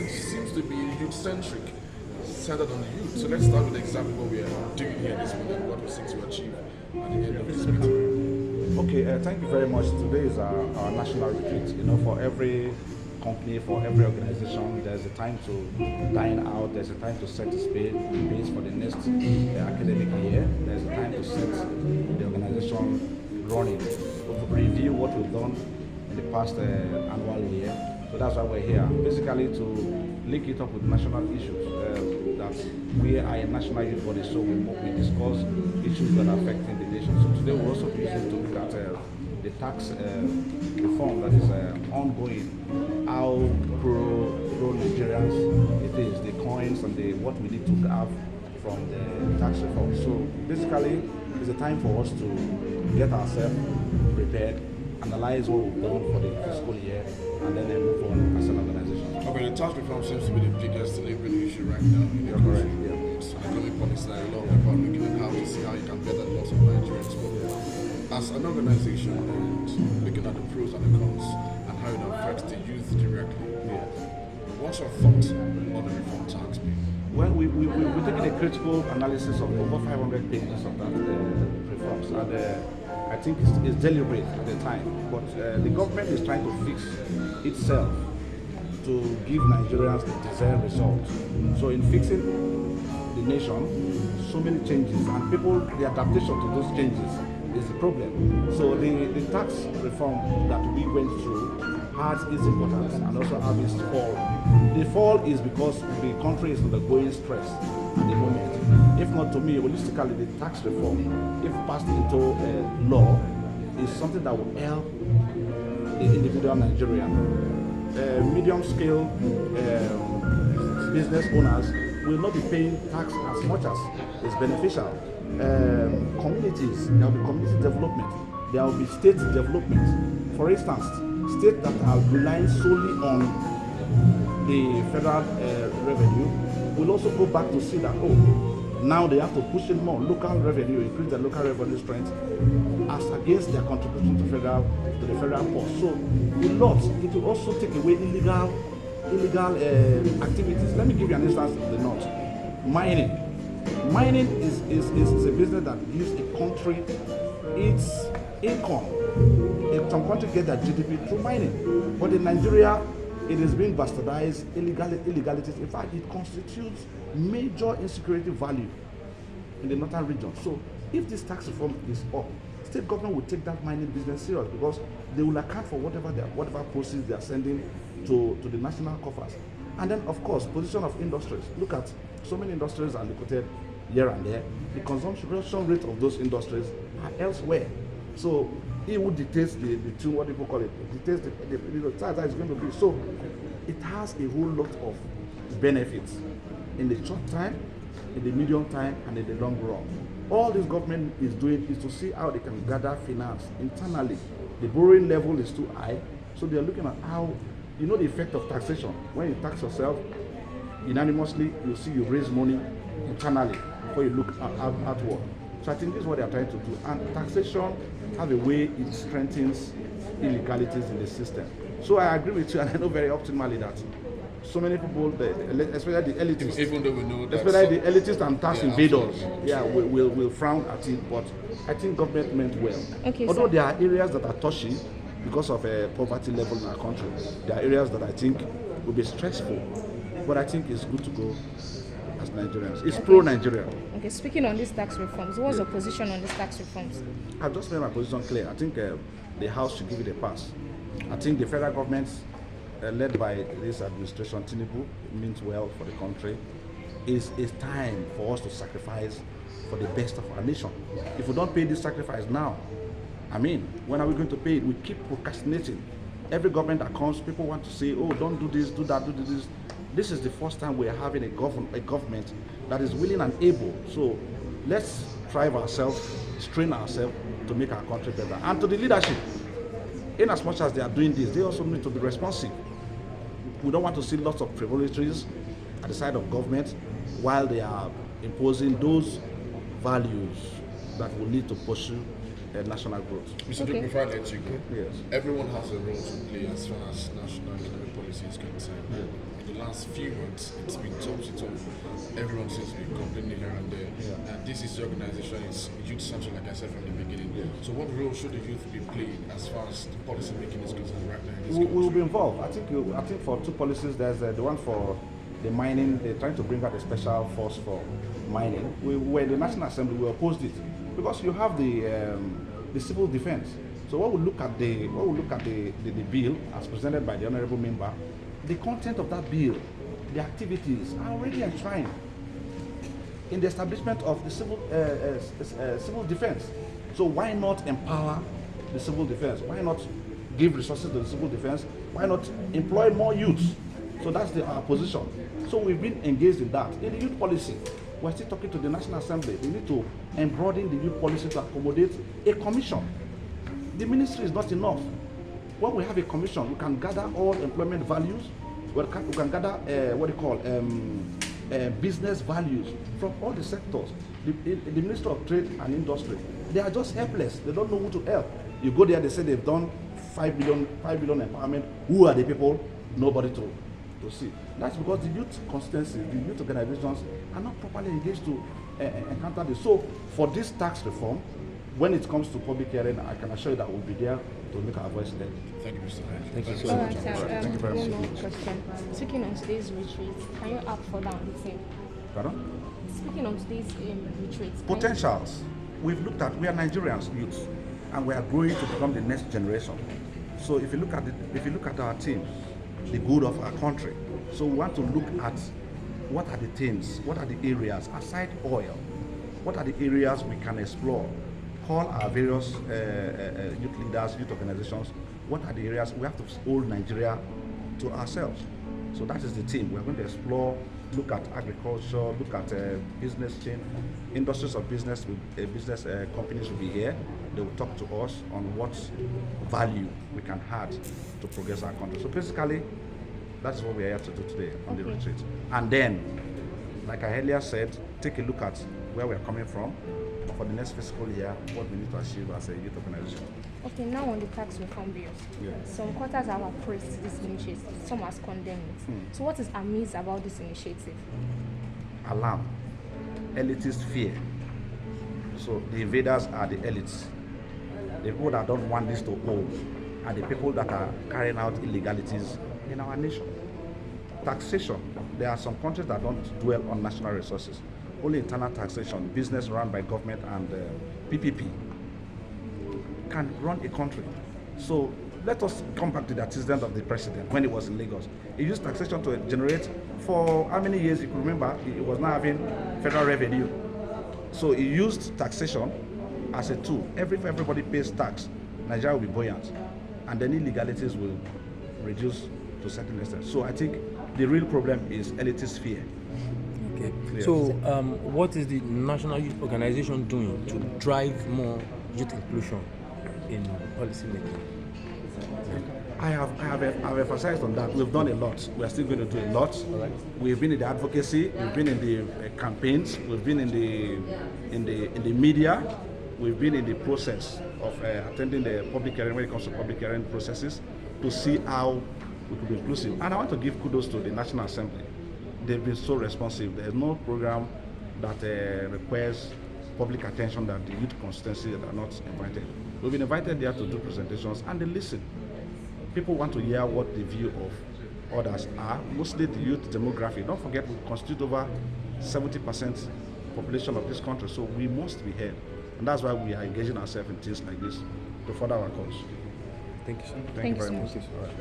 government seems to be youth-centric, centered on the youth. So let's start with the example what we are doing here this morning, what we seek to achieve at the end of this meeting. Okay, thank you very much. Today is our national retreat. You know, for every company, for every organization, there's a time to dine out, there's a time to set the pace for the next academic year, there's a time to set the organization running, review what we've done in the past annual year. So that's why we're here, basically to link it up with national issues. That we are a national youth body, so we discuss issues that are affecting the nation. So today we'll also be using to look at the tax reform that is ongoing, how pro-Nigerians it is, the coins and what we need to have from the tax reform. So basically, it's a time for us to get ourselves prepared, analyze what we've done for the fiscal year, and then move on as an organization. Okay, the tax reform seems to be the biggest delivering issue right now in the country. So economic policy, a lot of people are looking at how to see how you can better the loss of Nigerians. But as an organization and looking at the pros and the cons and how it affects the youth directly, what's your thoughts on the reform tax bill? Well, we're taking a critical analysis of over 500 pages of that reforms, and I think it's deliberate at the time, but the government is trying to fix itself to give Nigerians the desired result. So in fixing the nation, so many changes, and people, the adaptation to those changes is the problem. So the tax reform that we went through has its importance and also has its fall. The fall is because the country is undergoing stress at the moment. If not, to me, holistically, the tax reform, if passed into law, is something that will help the individual Nigerian. Medium-scale business owners will not be paying tax as much as is beneficial. Communities, there will be community development, there will be state development. For instance, states that are relying solely on the federal revenue will also go back to see that, now they have to push in more local revenue, increase the local revenue strength as against their contribution to the federal post. So it will also take away illegal activities. Let me give you an instance of the north. Mining. Mining is a business that gives a country its income. Some countries get their GDP through mining. But in Nigeria, it is being bastardized, illegalities. In fact, it constitutes major insecurity value in the northern region. So if this tax reform is up, state government will take that mining business serious because they will account for whatever proceeds they are sending to the national coffers. And then, of course, position of industries. Look at so many industries are located here and there. The consumption rate of those industries are elsewhere. So it would dictate the tune, what people call it, dictates the tax that is going to be. So it has a whole lot of benefits in the short time, in the medium time, and in the long run. All this government is doing is to see how they can gather finance internally. The borrowing level is too high, so they are looking at how, the effect of taxation. When you tax yourself unanimously, you see you raise money internally before you look outward. So I think this is what they are trying to do. And taxation have a way it strengthens illegalities in the system. So I agree with you, and I know very optimally that so many people, especially the elitists, even though we know that especially the elitists and tax invaders, will frown at it. But I think government meant well. Okay, although there are areas that are touchy because of a poverty level in our country, there are areas that I think will be stressful. But I think it's good to go as Nigerians. It's pro-Nigeria. Okay, speaking on these tax reforms, what's your position on these tax reforms? I've just made my position clear. I think the House should give it a pass. I think the federal government, led by this administration, Tinubu, means well for the country. It's time for us to sacrifice for the best of our nation. If we don't pay this sacrifice now, when are we going to pay it? We keep procrastinating. Every government that comes, people want to say, don't do this, do that, do this. This is the first time we're having a government that is willing and able. So let's strive ourselves, strain ourselves to make our country better. And to the leadership, in as much as they are doing this, they also need to be responsive. We don't want to see lots of privileges at the side of government while they are imposing those values that will lead to pursue national growth. Mr. Duke, before I let you go, yes, everyone has a role to play as far as national economic policy is concerned. in the last few months, it's been topsy-turvy. Everyone seems to be complaining here and there. And this is the organization, it's youth central, like I said from the beginning. So what role should the youth be playing as far as the policy making is concerned right now in this We country? will be involved. I think for two policies, there's the one for the mining. They're trying to bring out a special force for mining. We were in the National Assembly. We opposed it because you have the civil defense. So when we look at the bill as presented by the honourable member, the content of that bill, the activities are already enshrined in the establishment of the civil defense. So why not empower the civil defense? Why not give resources to the civil defense? Why not employ more youths? So that's our position. So we've been engaged in that. In the youth policy, we're still talking to the National Assembly. We need to broaden the youth policy to accommodate a commission. The ministry is not enough. When we have a commission, we can gather all employment values. We can gather business values from all the sectors. The Minister of Trade and Industry, they are just helpless. They don't know who to help. You go there, they say they've done 5 billion empowerment. Who are the people? Nobody to see. That's because the youth constituencies, the youth organizations are not properly engaged to encounter this. So for this tax reform, when it comes to public hearing, I can assure you that we'll be there to make our voice heard. Thank you, Mr. Mayor. Thank you so All much. right, sir. Thank you very One much. more question. Speaking on today's retreat, can you add further on the same? Pardon? Speaking of today's retreat, can you- Potentials. We've looked at, we are Nigerians, youths, and we are growing to become the next generation. So if you look at our teams, the good of our country. So we want to look at what are the things, what are the areas aside oil, what are the areas we can explore. Call our various youth leaders, youth organizations. What are the areas we have to hold Nigeria to ourselves? So that is the theme. We're going to explore, look at agriculture, look at business chain, industries of business. Business companies will be here. They will talk to us on what value we can add to progress our country. So basically, that's what we're here to do today on the retreat. And then, like I earlier said, take a look at where we're coming from for the next fiscal year, what we need to achieve as a youth organization. Okay, now on the tax reform bill. Yeah. Some quarters have praised this initiative, some has condemned it. So what is amiss about this initiative? Alarm, elitist fear. So the invaders are the elites. The people that don't want this to hold are the people that are carrying out illegalities in our nation. Taxation. There are some countries that don't dwell on national resources. Only internal taxation, business run by government and PPP can run a country. So let us come back to the antecedent of the president when he was in Lagos. He used taxation to generate, for how many years you could remember, he was not having federal revenue. So he used taxation as a tool. If everybody pays tax, Nigeria will be buoyant, and then illegalities will reduce to a certain extent. So I think the real problem is elitist fear. Okay. Yes. So, what is the National Youth Organization doing to drive more youth inclusion in policy making? I have emphasized on that. We've done a lot. We are still going to do a lot. Right. We've been in the advocacy. We've been in the campaigns. We've been in the media. We've been in the process of attending the public hearing when it comes to public hearing processes to see how we could be inclusive. And I want to give kudos to the National Assembly. They've been so responsive. There's no program that requires public attention that the youth constituencies are not invited. We've been invited there to do presentations and they listen. People want to hear what the view of others are, mostly the youth demography. Don't forget, we constitute over 70% population of this country, so we must be heard. And that's why we are engaging ourselves in things like this to further our cause. Thank you, sir. Thank you so very much. much. All right.